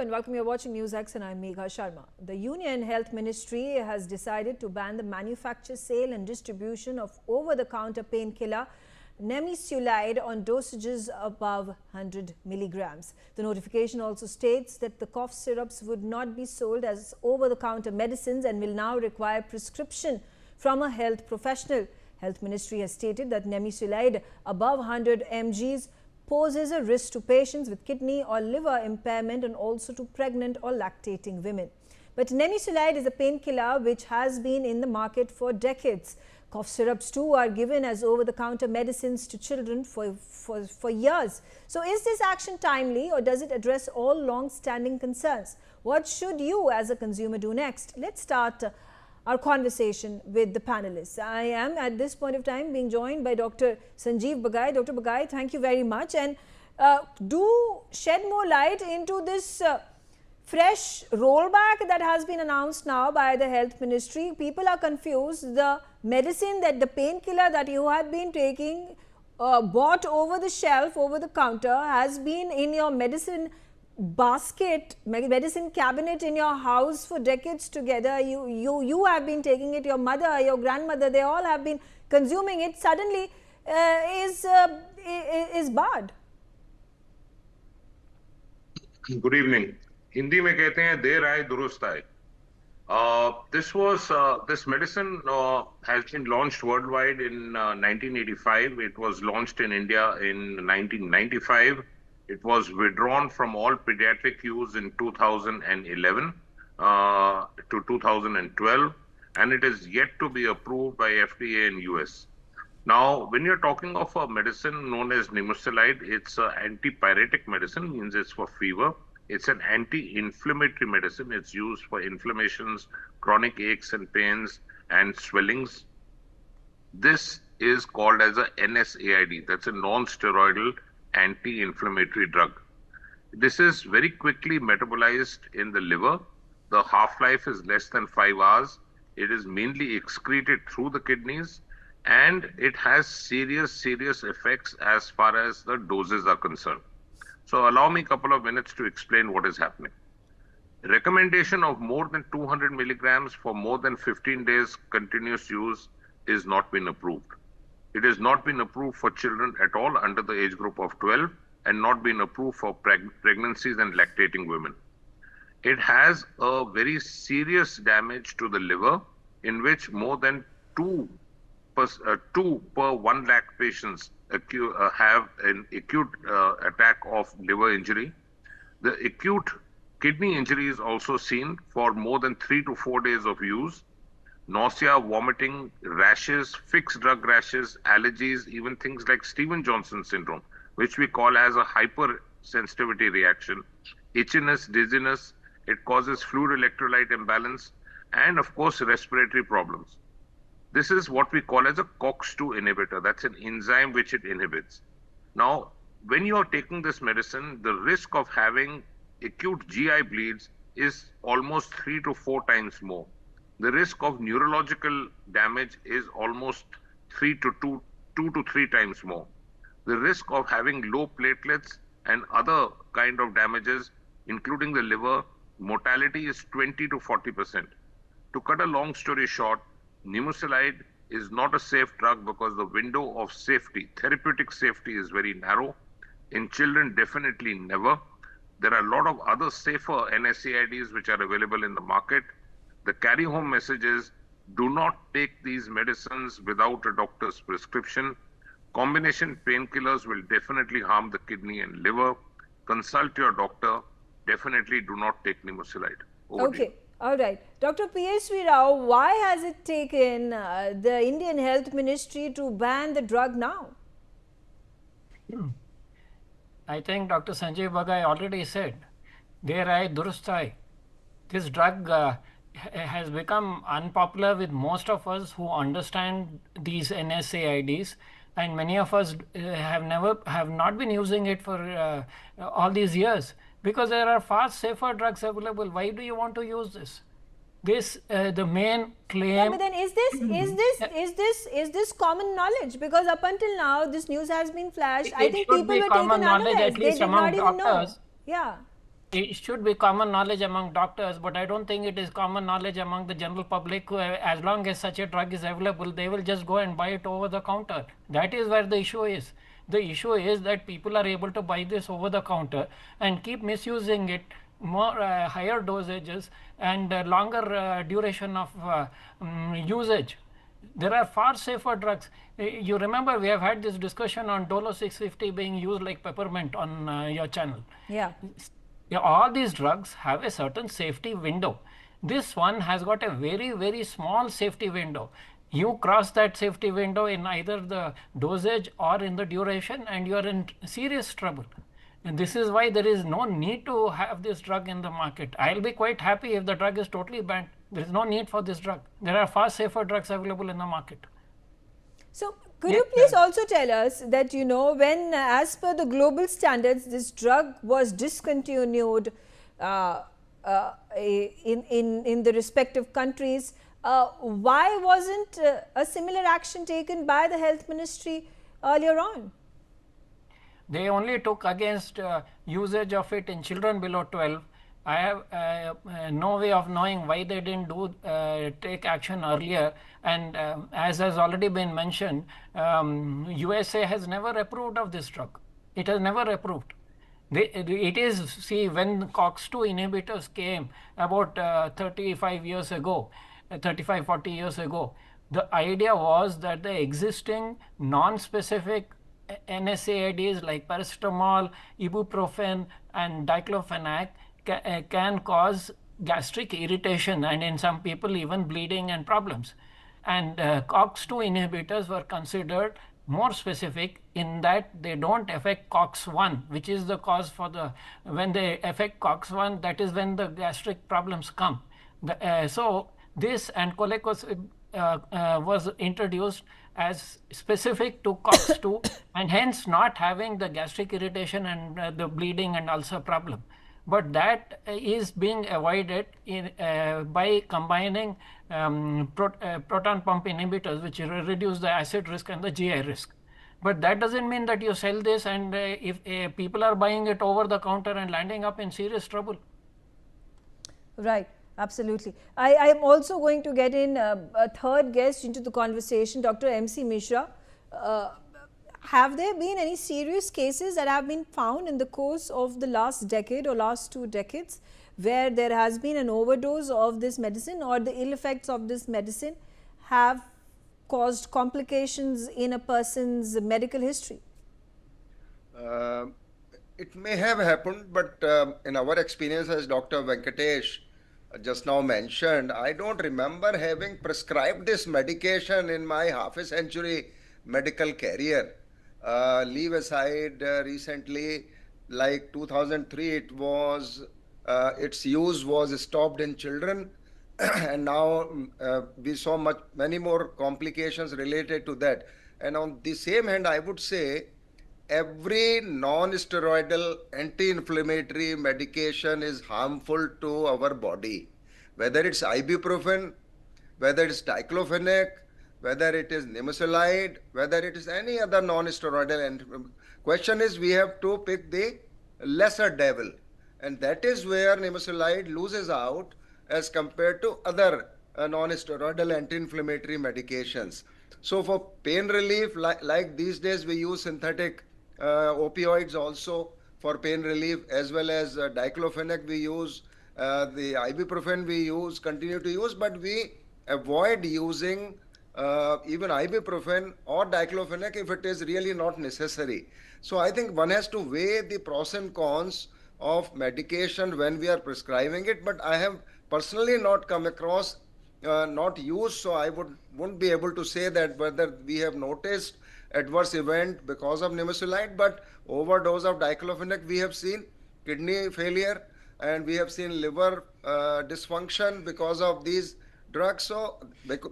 and welcome. You're watching NewsX and I'm Megha Sharma. The Union Health Ministry has decided to ban the manufacture, sale and distribution of over-the-counter painkiller Nimesulide on dosages above 100 milligrams. The notification also states that the cough syrups would not be sold as over-the-counter medicines and will now require prescription from a health professional. Health Ministry has stated that Nimesulide above 100 mg poses a risk to patients with kidney or liver impairment and also to pregnant or lactating women. But Nimesulide is a painkiller which has been in the market for decades. Cough syrups too are given as over-the-counter medicines to children for years. So is this action timely or does it address all long-standing concerns? What should you as a consumer do next? Let's start our conversation with the panelists. I am at this point of time being joined by Dr. Sanjeev Bagai. Dr. Bagai, thank you very much, and do shed more light into this fresh rollback that has been announced now by the Health Ministry. People are confused. The medicine, that the painkiller that you had been taking, bought over the shelf, over the counter, has been in your medicine basket, medicine cabinet in your house for decades together. You have been taking it, your mother, your grandmother, they all have been consuming it. Suddenly is barred. Good evening. Hindi में कहते हैं देर आए दुरुस्त आए. This medicine has been launched worldwide in 1985. It was launched in India in 1995. It was withdrawn from all pediatric use in 2011 to 2012, and it is yet to be approved by FDA in US. Now, when you're talking of a medicine known as Nimesulide, it's an antipyretic medicine, means it's for fever. It's an anti-inflammatory medicine. It's used for inflammations, chronic aches and pains, and swellings. This is called as a NSAID. That's a non-steroidal anti-inflammatory drug. This is very quickly metabolized in the liver. The half-life is less than 5 hours. It is mainly excreted through the kidneys, and it has serious effects as far as the doses are concerned. So allow me a couple of minutes to explain what is happening. Recommendation of more than 200 milligrams for more than 15 days continuous use is not been approved. It has not been approved for children at all under the age group of 12 and not been approved for pregnancies and lactating women. It has a very serious damage to the liver, in which more than 2 per 1 lakh patients have an acute attack of liver injury. The acute kidney injury is also seen for more than 3 to 4 days of use. Nausea, vomiting, rashes, fixed drug rashes, allergies, even things like Stevens-Johnson syndrome, which we call as a hypersensitivity reaction, itchiness, dizziness. It causes fluid electrolyte imbalance, and of course respiratory problems. This is what we call as a COX-2 inhibitor. That's an enzyme which it inhibits. Now, when you are taking this medicine, the risk of having acute GI bleeds is almost 3 to 4 times more. The risk of neurological damage is almost 2 to 3 times more. The risk of having low platelets and other kind of damages, including the liver, mortality is 20 to 40%. To cut a long story short, Nimesulide is not a safe drug because the window of safety, therapeutic safety, is very narrow. In children, definitely never. There are a lot of other safer NSAIDs which are available in the market. The carry-home message is, do not take these medicines without a doctor's prescription. Combination painkillers will definitely harm the kidney and liver. Consult your doctor. Definitely do not take Nimesulide. Okay. All right. Dr. P.S.V. Rao, why has it taken the Indian Health Ministry to ban the drug now? I think Dr. Sanjeev Bagai already said, der aaye durust aaye. This drug has become unpopular with most of us who understand these NSAIDs, and many of us have not been using it for all these years, because there are far safer drugs available. Why do you want to use this? This the main claim. Yeah, but then is this common knowledge? Because up until now, this news has been flashed. I think people were taken unawares. They did not even know. Yeah. it should be common knowledge among doctors, but I don't think it is common knowledge among the general public. As long as such a drug is available, they will just go and buy it over the counter. That is where the issue is. The issue is that people are able to buy this over the counter and keep misusing it, more higher dosages and longer duration of usage. There are far safer drugs. You remember we have had this discussion on Dolo 650 being used like peppermint on your channel. Yeah. Yeah, all these drugs have a certain safety window. This one has got a very small safety window. You cross that safety window in either the dosage or in the duration and you are in serious trouble. And this is why there is no need to have this drug in the market. I'll be quite happy if the drug is totally banned. There is no need for this drug. There are far safer drugs available in the market. So, could you please also tell us that, you know, when as per the global standards, this drug was discontinued in the respective countries, why wasn't a similar action taken by the health ministry earlier on? They only took against usage of it in children below 12. I have no way of knowing why they didn't take action earlier. And as has already been mentioned, USA has never approved of this drug. It has never approved. It is, see, when COX-2 inhibitors came about 35 years ago, 35, 40 years ago, the idea was that the existing non-specific NSAIDs like paracetamol, ibuprofen and diclofenac can cause gastric irritation and in some people even bleeding and problems. And COX-2 inhibitors were considered more specific in that they don't affect COX-1, which is the cause for the, when they affect COX-1, that is when the gastric problems come. So this and colecocid was introduced as specific to COX-2 and hence not having the gastric irritation and the bleeding and ulcer problem. But that is being avoided by combining proton pump inhibitors, which reduce the acid risk and the GI risk. But that doesn't mean that you sell this and if people are buying it over the counter and landing up in serious trouble. Right. Absolutely. I am also going to get in a third guest into the conversation, Dr. M.C. Mishra. Have there been any serious cases that have been found in the course of the last decade or last 2 decades where there has been an overdose of this medicine or the ill effects of this medicine have caused complications in a person's medical history? It may have happened, but in our experience, as Dr. Venkatesh just now mentioned, I don't remember having prescribed this medication in my half a century medical career. Leave aside recently, like 2003, it was its use was stopped in children, and now we saw many more complications related to that. And on the same hand, I would say every non-steroidal anti-inflammatory medication is harmful to our body, whether it's ibuprofen, whether it's diclofenac, whether it is Nimesulide, whether it is any other non-steroidal. Question is, we have to pick the lesser devil, and that is where Nimesulide loses out as compared to other non-steroidal anti-inflammatory medications. So for pain relief, like these days we use synthetic opioids also for pain relief, as well as diclofenac we use, the ibuprofen we use, continue to use, but we avoid using even ibuprofen or diclofenac if it is really not necessary. So I think one has to weigh the pros and cons of medication when we are prescribing it, but I have personally not come across, not used, so I wouldn't be able to say that whether we have noticed adverse event because of Nimesulide, but overdose of diclofenac we have seen kidney failure and we have seen liver dysfunction because of these drugs. So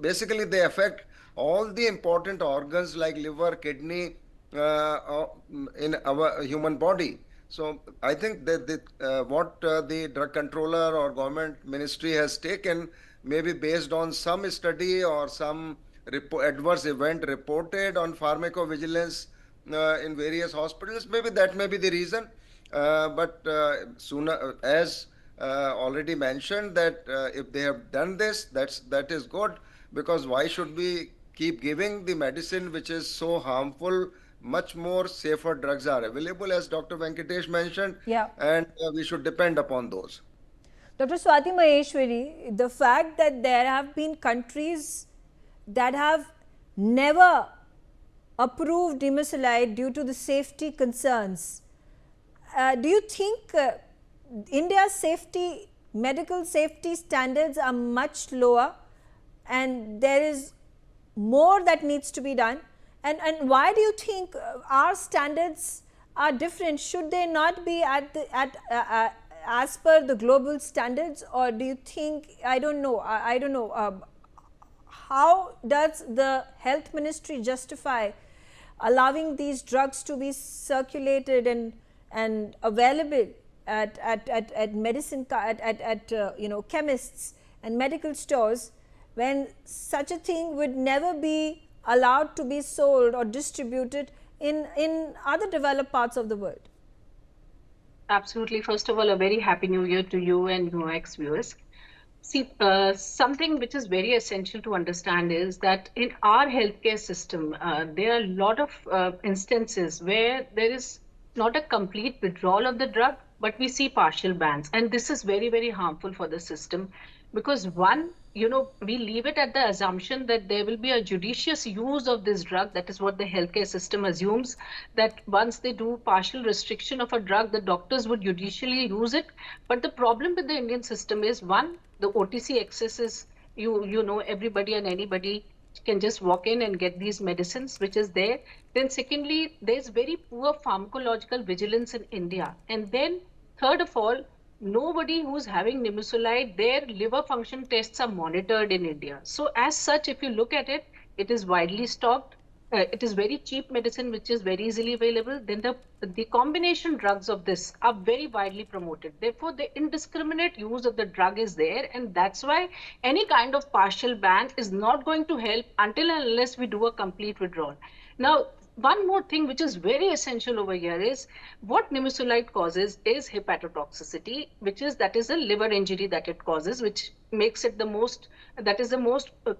basically they affect all the important organs like liver, kidney in our human body. So I think that what the drug controller or government ministry has taken may be based on some study or some adverse event reported on pharmacovigilance in various hospitals. Maybe that may be the reason. But sooner, as already mentioned, that if they have done this, that is good, because why should we keep giving the medicine which is so harmful? Much more safer drugs are available, as Dr. Venkatesh mentioned, Yeah. and we should depend upon those. Dr. Swati Maheshwari, the fact that there have been countries that have never approved Nimesulide due to the safety concerns, do you think India's medical safety standards are much lower and there is more that needs to be done? And why do you think our standards are different? Should they not be as per the global standards, or do you think, I don't know, I don't know, how does the health ministry justify allowing these drugs to be circulated and available at medicine at chemists and medical stores, when such a thing would never be allowed to be sold or distributed in other developed parts of the world? Absolutely. First of all, a very happy new year to you and NewsX viewers. See, something which is very essential to understand is that in our healthcare system, there are a lot of instances where there is not a complete withdrawal of the drug, but we see partial bans. And this is very, very harmful for the system because one, we leave it at the assumption that there will be a judicious use of this drug. That is what the healthcare system assumes, that once they do partial restriction of a drug, the doctors would judicially use it. But the problem with the Indian system is, one, the OTC accesses, everybody and anybody can just walk in and get these medicines, which is there. Then secondly, there's very poor pharmacological vigilance in India. And then third of all, nobody who's having Nimesulide, their liver function tests are monitored in India. So as such, if you look at it, it is widely stocked. It is very cheap medicine, which is very easily available. Then the combination drugs of this are very widely promoted. Therefore, the indiscriminate use of the drug is there. And that's why any kind of partial ban is not going to help until and unless we do a complete withdrawal. Now, one more thing which is very essential over here is what Nimesulide causes is hepatotoxicity, that is a liver injury that it causes, which makes it the most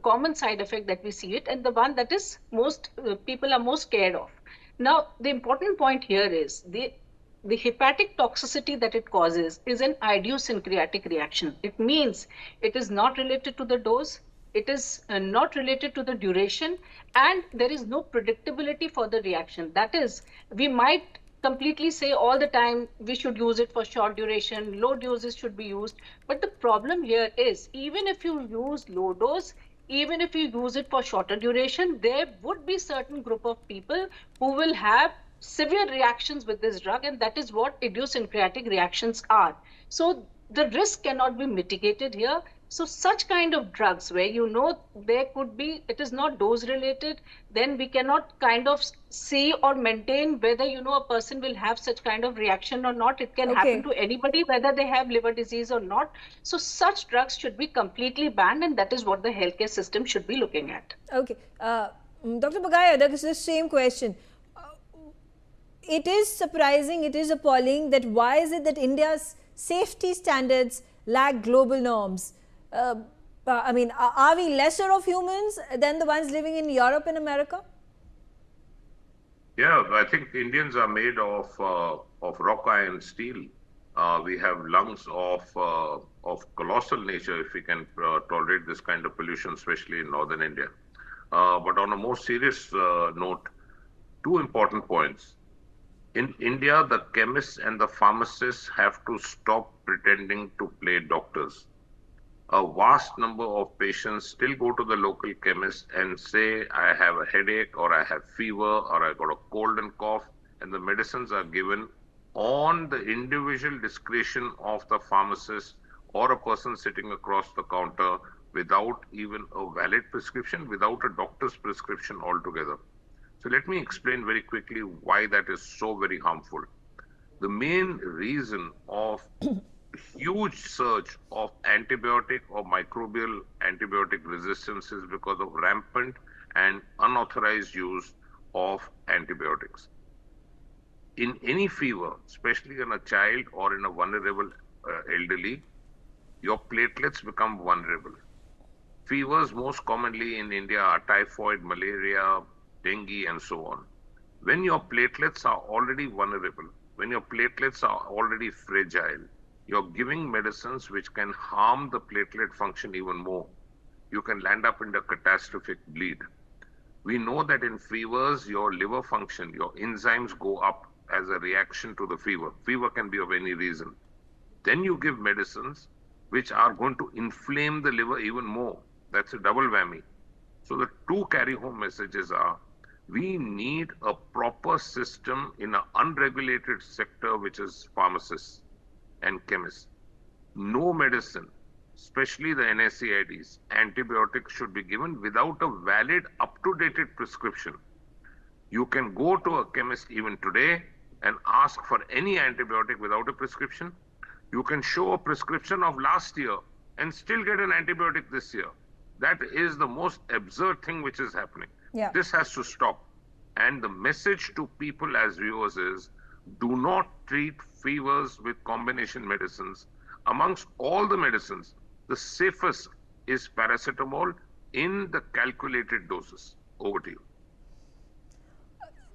common side effect that we see it, and the one that is most people are most scared of. Now, the important point here is the hepatic toxicity that it causes is an idiosyncratic reaction. It means it is not related to the dose, it is not related to the duration, and there is no predictability for the reaction. That is, we might completely say all the time we should use it for short duration, low doses should be used. But the problem here is, even if you use low dose, even if you use it for shorter duration, there would be certain group of people who will have severe reactions with this drug, and that is what idiosyncratic reactions are. So the risk cannot be mitigated here. So such kind of drugs where there could be, it is not dose related, then we cannot kind of see or maintain whether a person will have such kind of reaction or not. It can happen to anybody, whether they have liver disease or not. So such drugs should be completely banned, and that is what the healthcare system should be looking at. Okay. Dr. Bagaya, that is the same question. It is surprising, it is appalling that why is it that India's safety standards lack global norms? I mean, are we lesser of humans than the ones living in Europe and America? Yeah, I think Indians are made of rock, iron, steel. We have lungs of colossal nature if we can tolerate this kind of pollution, especially in northern India. But on a more serious note, two important points. In India, the chemists and the pharmacists have to stop pretending to play doctors. A vast number of patients still go to the local chemist and say, I have a headache, or I have fever, or I got a cold and cough, and the medicines are given on the individual discretion of the pharmacist or a person sitting across the counter without even a valid prescription, without a doctor's prescription altogether. So let me explain very quickly why that is so very harmful. The main reason of huge surge of antibiotic or microbial antibiotic resistance is because of rampant and unauthorized use of antibiotics. in any fever, especially in a child or in a vulnerable elderly, your platelets become vulnerable. Fevers most commonly in India are typhoid, malaria, dengue, and so on. When your platelets are already vulnerable, when your platelets are already fragile, you're giving medicines which can harm the platelet function even more. You can land up in a catastrophic bleed. We know that in fevers, your liver function, your enzymes go up as a reaction to the fever. Fever can be of any reason. Then you give medicines which are going to inflame the liver even more. That's a double whammy. So the two carry home messages are we need a proper system in an unregulated sector, which is pharmacists and chemists. No medicine, especially the NSAIDs, antibiotics should be given without a valid, up-to-date prescription. You can go to a chemist even today and ask for any antibiotic without a prescription. You can show a prescription of last year and still get an antibiotic this year. That is the most absurd thing which is happening. Yeah. This has to stop. And the message to people as viewers is do not treat fevers with combination medicines. Amongst all the medicines, the safest is paracetamol in the calculated doses. Over to you.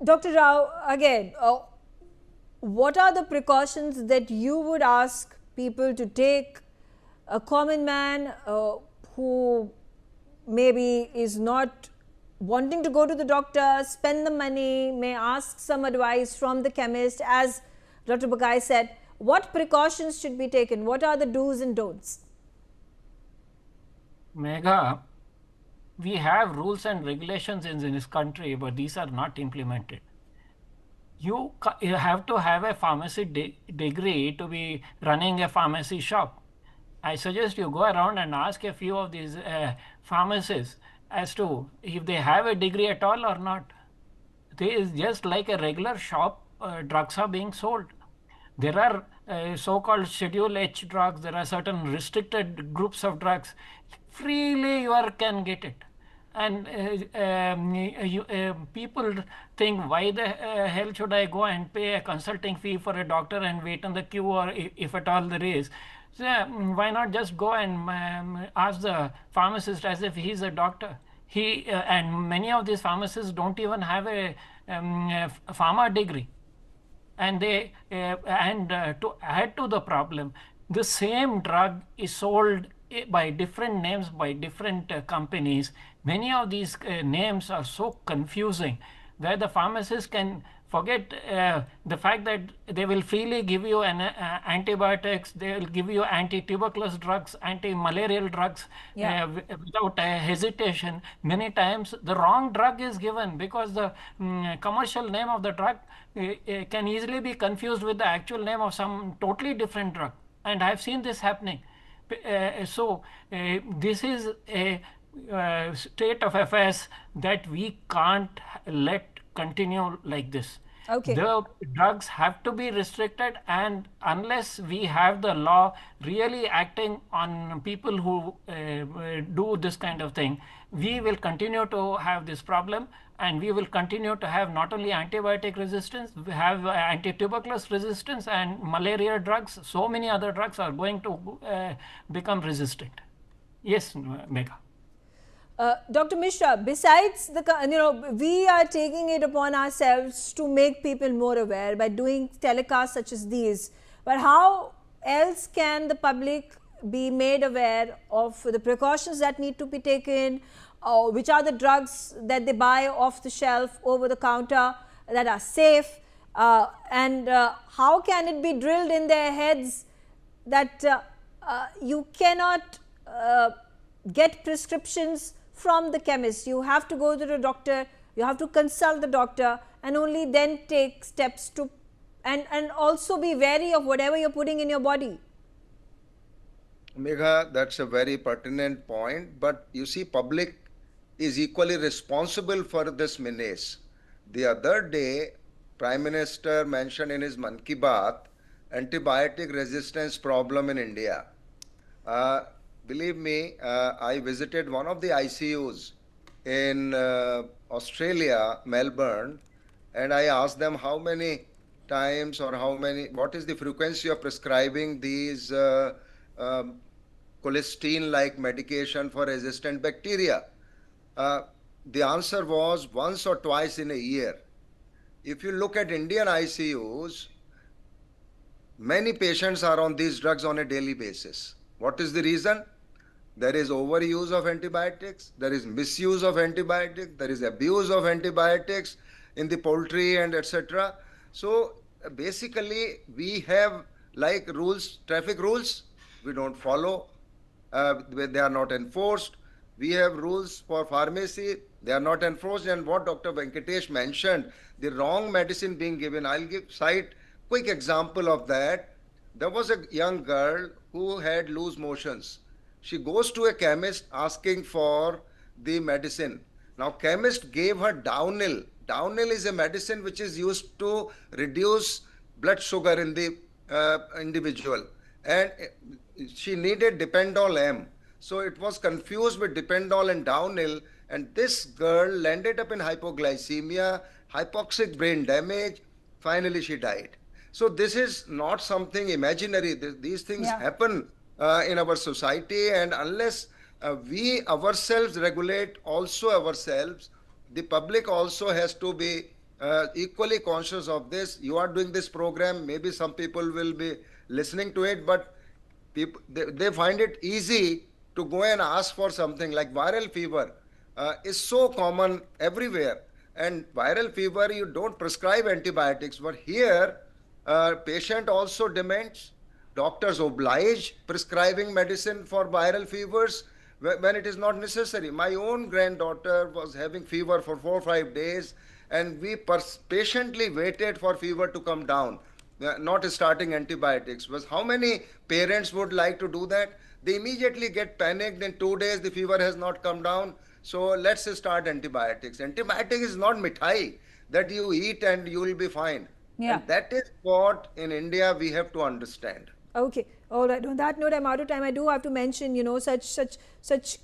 Dr. Rao, again, what are the precautions that you would ask people to take? A common man who maybe is not wanting to go to the doctor, spend the money, may ask some advice from the chemist, as Dr. Bagai said, what precautions should be taken? What are the do's and don'ts? Megha, we have rules and regulations in this country, but these are not implemented. You have to have a pharmacy degree to be running a pharmacy shop. I suggest you go around and ask a few of these pharmacists as to if they have a degree at all or not. There is just like a regular shop, drugs are being sold. There are so-called Schedule H drugs. There are certain restricted groups of drugs. Freely you can get it. And people think, why the hell should I go and pay a consulting fee for a doctor and wait in the queue, or if at all there is? So, why not just go and ask the pharmacist as if he's a doctor? And many of these pharmacists don't even have a pharma degree. And to add to the problem, the same drug is sold by different names by different companies. Many of these names are so confusing that the pharmacist can forget the fact that they will freely give you antibiotics, they will give you anti-tuberculosis drugs, anti-malarial drugs, without hesitation. Many times the wrong drug is given because the commercial name of the drug can easily be confused with the actual name of some totally different drug. And I've seen this happening. This is a state of affairs that we can't let continue like this. Okay. The drugs have to be restricted, and unless we have the law really acting on people who do this kind of thing, we will continue to have this problem, and we will continue to have not only antibiotic resistance, we have anti-tuberculosis resistance and malaria drugs. So many other drugs are going to become resistant. Yes, Megha. Dr. Mishra, besides we are taking it upon ourselves to make people more aware by doing telecasts such as these. But how else can the public be made aware of the precautions that need to be taken? Which are the drugs that they buy off the shelf, over the counter, that are safe? And how can it be drilled in their heads that you cannot get prescriptions from the chemist? You have to go to the doctor, you have to consult the doctor, and only then take steps to, and also be wary of whatever you're putting in your body. Megha, that's a very pertinent point, but you see, public is equally responsible for this menace. The other day, Prime Minister mentioned in his Mann Ki Baat antibiotic resistance problem in India. Believe me, I visited one of the ICUs in Australia, Melbourne, and I asked them how many times or what is the frequency of prescribing these cholesterol-like medication for resistant bacteria? The answer was once or twice in a year. If you look at Indian ICUs, many patients are on these drugs on a daily basis. What is the reason? There is overuse of antibiotics, there is misuse of antibiotics, there is abuse of antibiotics in the poultry and etc. So basically we have like rules, traffic rules, we don't follow, they are not enforced. We have rules for pharmacy, they are not enforced. And what Dr. Venkatesh mentioned, the wrong medicine being given, I'll cite quick example of that. There was a young girl who had loose motions. She goes to a chemist asking for the medicine. Now chemist gave her Downil. Downil is a medicine which is used to reduce blood sugar in the individual, and she needed Dependol M. So it was confused with Dependol and Downil, and this girl landed up in hypoglycemia, hypoxic brain damage. Finally, she died. So this is not something imaginary. These things happen in our society, and unless we ourselves regulate also ourselves, the public also has to be equally conscious of this. You are doing this program, maybe some people will be listening to it, but people, they find it easy to go and ask for something like viral fever is so common everywhere. And viral fever, you don't prescribe antibiotics, but here patient also demands, doctors oblige prescribing medicine for viral fevers when it is not necessary. My own granddaughter was having fever for 4 or 5 days, and we patiently waited for fever to come down, not starting antibiotics. Was how many parents would like to do that? They immediately get panicked. In 2 days the fever has not come down, so let's start antibiotics. Antibiotic is not mithai that you eat and you will be fine. Yeah. And that is what in India we have to understand. Okay, all right. On that note, I'm out of time. I do have to mention, such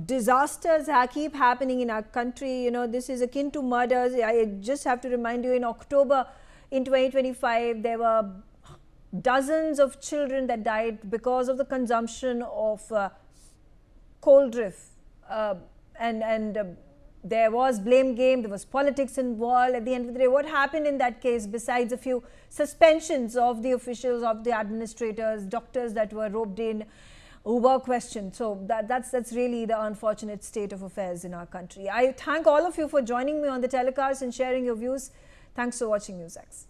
disasters keep happening in our country. This is akin to murders. I just have to remind you, in October in 2025, there were dozens of children that died because of the consumption of cold drift, and there was blame game, there was politics involved. At the end of the day, what happened in that case, besides a few suspensions of the officials, of the administrators, doctors that were roped in, who were questioned? So that's really the unfortunate state of affairs in our country. I thank all of you for joining me on the telecast and sharing your views. Thanks for watching NewsX.